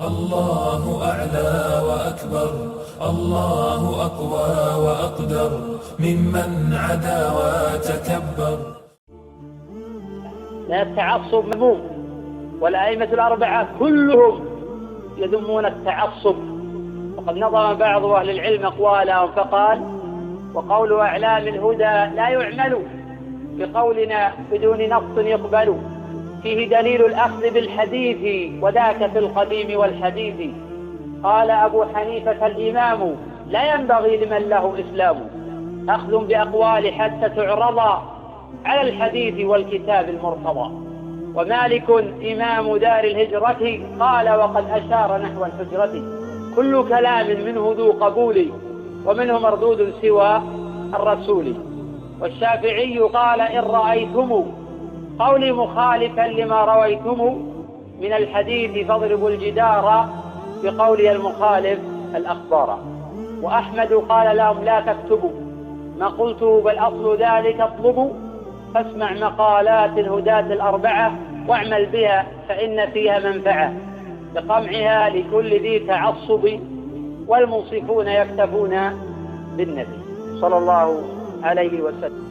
الله أعلى وأكبر، الله أقوى وأقدر ممن عدا وتكبر. لا التعصب مذموم، والأئمة الأربعة كلهم يذمون التعصب. وقد نظم بعض أهل العلم أقوالهم فقال: وقول أعلام الهدى لا يعمل بقولنا بدون نص يقبل، فيه دليل الأخذ بالحديث وذاك في القديم والحديث. قال أبو حنيفة الإمام: لا ينبغي لمن له إسلام أخذ بأقوال حتى تعرض على الحديث والكتاب المرتضى. ومالك إمام دار الهجرة قال وقد أشار نحو الحجرة: كل كلام منه ذو قبول ومنه مردود سوى الرسول. والشافعي قال: إن رأيتم قولي مخالفا لما رويتم من الحديث فاضربوا الجدار بقولي المخالف الأخبار. وأحمد قال لهم: لا تكتبوا ما قلته بل أصل ذلك اطلبوا، فاسمع مقالات الهداة الأربعة واعمل بها فإن فيها منفعة، بقمعها لكل ذي تعصب، والمنصفون يكتفون بالنبي صلى الله عليه وسلم.